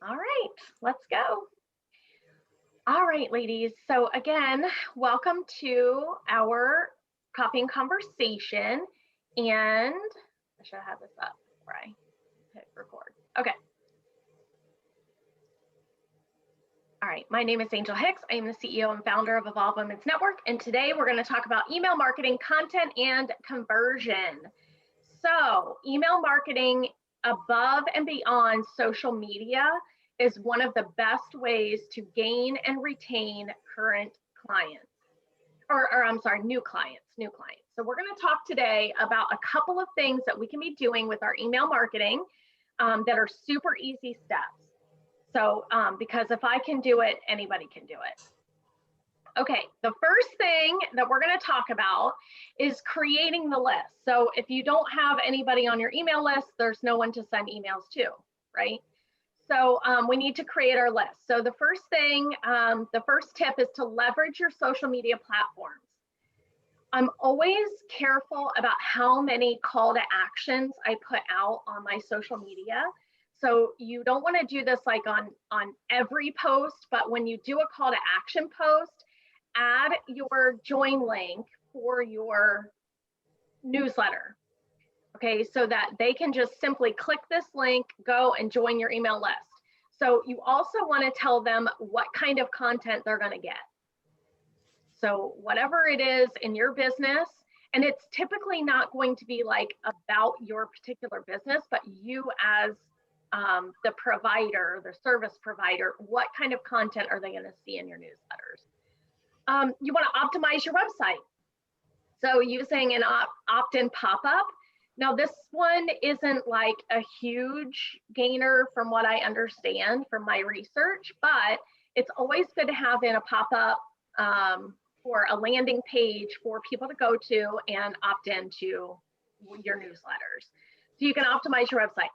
All right, let's go. All right, ladies. So again, welcome to our copying conversation. And I should have this up before I hit record. Okay. All right, my name is Angel Hicks. I am the CEO and founder of Evolve Women's Network. And today we're going to talk about email marketing, content, and conversion. So email marketing above and beyond social media is one of the best ways to gain and retain current clients, or I'm sorry, new clients. So we're going to talk today about a couple of things that we can be doing with our email marketing that are super easy steps. So because if I can do it, anybody can do it. Okay, the first thing that we're going to talk about is creating the list. So if you don't have anybody on your email list, there's no one to send emails to, right? So we need to create our list. So the first thing, the first tip is to leverage your social media platforms. I'm always careful about how many call to actions I put out on my social media. So you don't want to do this like on every post, but when you do a call to action post, add your join link for your newsletter. Okay, so that they can just simply click this link, go and join your email list. So you also want to tell them what kind of content they're going to get. So whatever it is in your business, and it's typically not going to be like about your particular business, but you as the provider, the service provider, what kind of content are they going to see in your newsletters? You want to optimize your website. So using an opt-in pop-up. Now this one isn't like a huge gainer from what I understand from my research, but it's always good to have in a pop-up for a landing page for people to go to and opt into your newsletters. So you can optimize your website.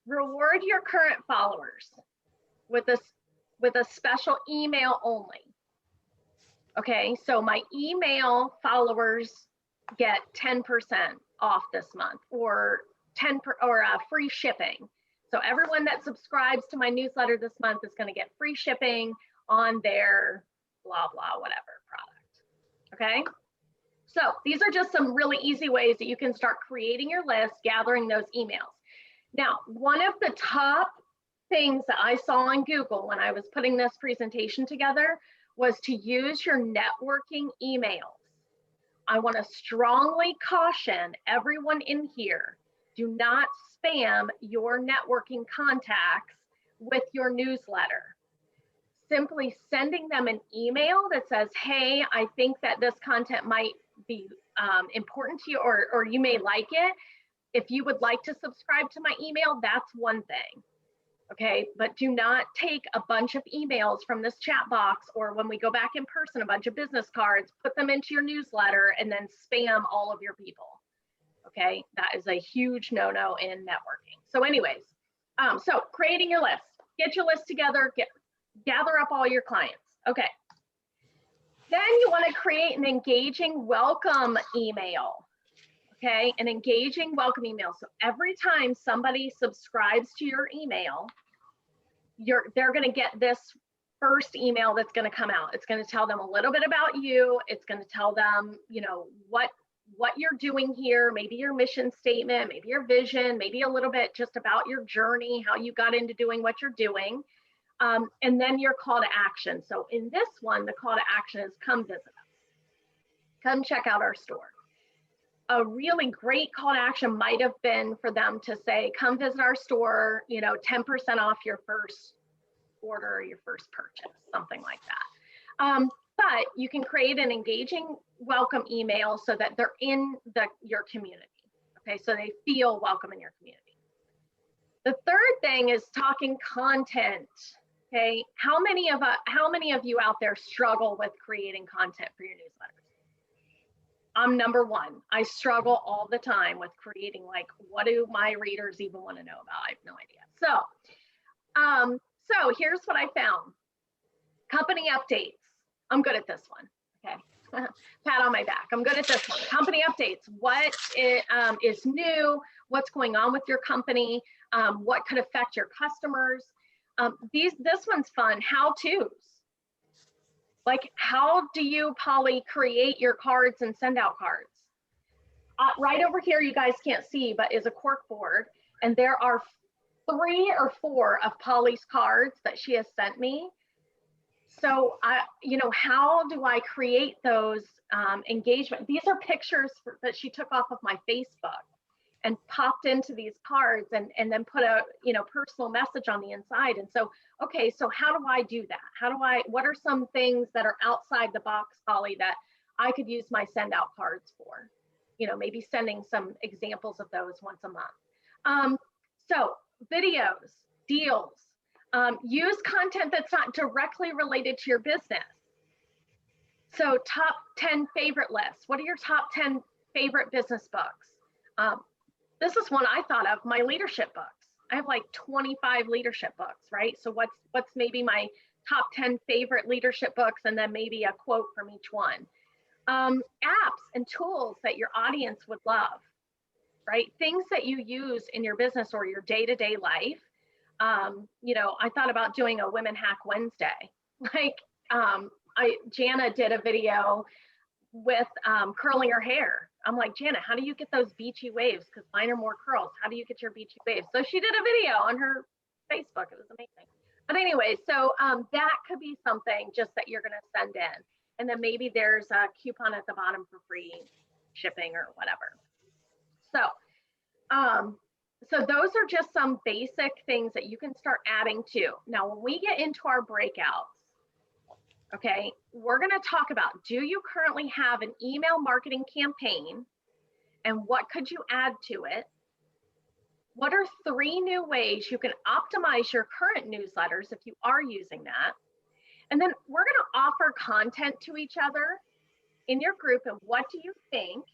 Reward your current followers with a special email only. Okay, so my email followers get 10% off this month, or free shipping. So everyone that subscribes to my newsletter this month is going to get free shipping on their blah blah whatever product. Okay, so these are just some really easy ways that you can start creating your list, gathering those emails. Now, one of the top things that I saw on Google when I was putting this presentation together was to use your networking emails. I want to strongly caution everyone in here, do not spam your networking contacts with your newsletter. Simply sending them an email that says, hey, I think that this content might be important to you, or you may like it. If you would like to subscribe to my email, that's one thing. Okay, but do not take a bunch of emails from this chat box, or when we go back in person, a bunch of business cards, put them into your newsletter and then spam all of your people. Okay, that is a huge no-no in networking. So anyways, so creating your list, get your list together, gather up all your clients. Okay, then you want to create an engaging welcome email. Okay, an engaging welcome email. So every time somebody subscribes to your email, they're going to get this first email that's going to come out. It's going to tell them a little bit about you. It's going to tell them, you know, what you're doing here, maybe your mission statement, maybe your vision, maybe a little bit just about your journey, how you got into doing what you're doing, and then your call to action. So in this one, the call to action is come visit us, come check out our store. A really great call to action might have been for them to say, come visit our store, you know, 10% off your first order or your first purchase, something like that. But you can create an engaging welcome email so that they're in your community. Okay, so they feel welcome in your community. The third thing is talking content. Okay, how many of you out there struggle with creating content for your newsletters? I'm number one. I struggle all the time with creating, like, what do my readers even want to know about? I have no idea. So here's what I found. Company updates. I'm good at this one. Okay. Pat on my back. I'm good at this one. Company updates. What is new? What's going on with your company? What could affect your customers? This one's fun, how-tos. Like, how do you, Polly, create your cards and send out cards? Right over here, you guys can't see, but is a cork board. And there are 3 or 4 of Polly's cards that she has sent me. So how do I create those engagement? These are pictures that she took off of my Facebook and popped into these cards and then put a personal message on the inside. And so, okay, so how do I do that? What are some things that are outside the box, Polly, that I could use my send out cards for? Maybe sending some examples of those once a month. So videos, deals, use content that's not directly related to your business. So top 10 favorite lists. What are your top 10 favorite business books? This is one I thought of, my leadership books. I have like 25 leadership books, right? So what's maybe my top 10 favorite leadership books, and then maybe a quote from each one. Apps and tools that your audience would love, right? Things that you use in your business or your day-to-day life. I thought about doing a Women Hack Wednesday. Like, Jana did a video with curling her hair. I'm like, Jana, how do you get those beachy waves? Because mine are more curls. How do you get your beachy waves? So she did a video on her Facebook. It was amazing. But anyway, so that could be something just that you're going to send in. And then maybe there's a coupon at the bottom for free shipping or whatever. So those are just some basic things that you can start adding to. Now, when we get into our breakouts, okay, we're going to talk about, do you currently have an email marketing campaign, and what could you add to it? What are 3 new ways you can optimize your current newsletters if you are using that? And then we're going to offer content to each other in your group, and what do you think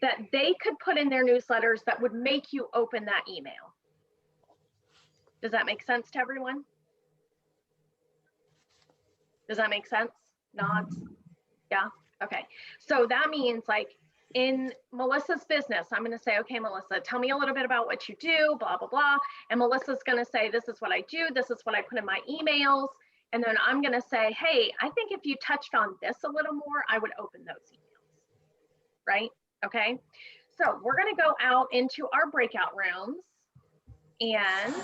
that they could put in their newsletters that would make you open that email? Does that make sense to everyone? Does that make sense? Nods? Yeah? Okay. So that means, like, in Melissa's business, I'm going to say, okay, Melissa, tell me a little bit about what you do, blah, blah, blah. And Melissa's going to say, this is what I do. This is what I put in my emails. And then I'm going to say, hey, I think if you touched on this a little more, I would open those emails. Right? Okay. So we're going to go out into our breakout rooms, and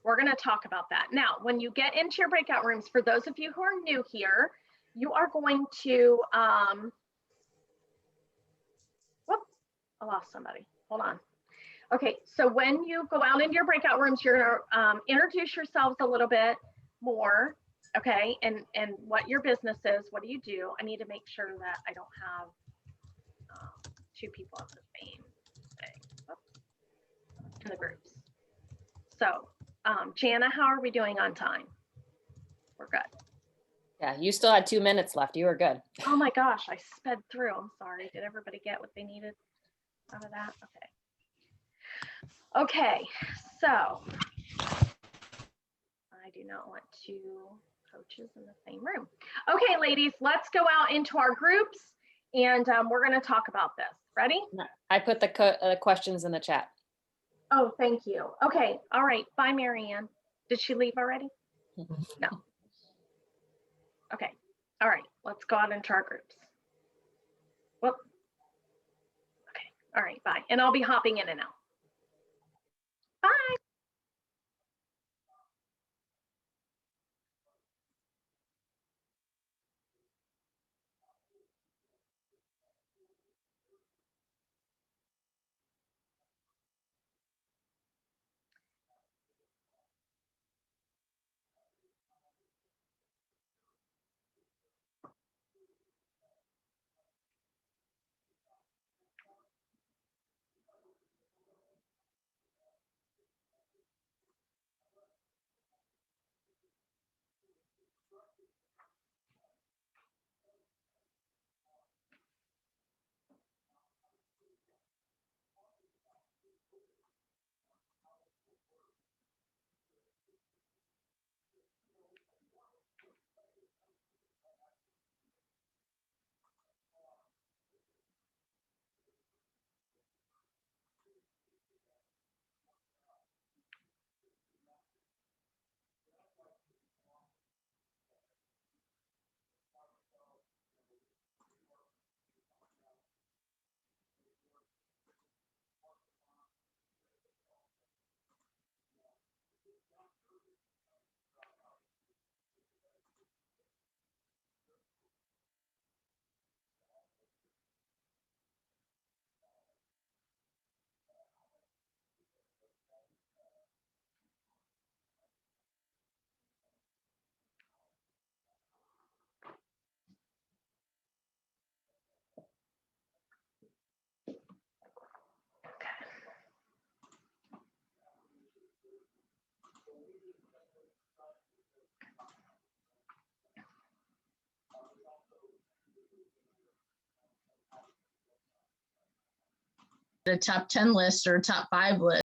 we're going to talk about that. Now, when you get into your breakout rooms, for those of you who are new here, you are going to, whoop, I lost somebody. Hold on. Okay, so when you go out into your breakout rooms, you're going to introduce yourselves a little bit more, okay, and what your business is. What do you do? I need to make sure that I don't have 2 people on the same thing. Oops. In the groups. So, Jana, how are we doing on time? We're good. Yeah, you still had 2 minutes left. You were good. Oh my gosh, I sped through. I'm sorry. Did everybody get what they needed out of that? Okay. Okay, so I do not want 2 coaches in the same room. Okay, ladies, let's go out into our groups, and we're going to talk about this. Ready? I put the questions in the chat. Oh, thank you. Okay, all right. Bye, Marianne. Did she leave already? No. Okay, all right. Let's go out into our groups. Whoop. Okay, all right, bye. And I'll be hopping in and out. Bye. a top 10 list or a top 5 list.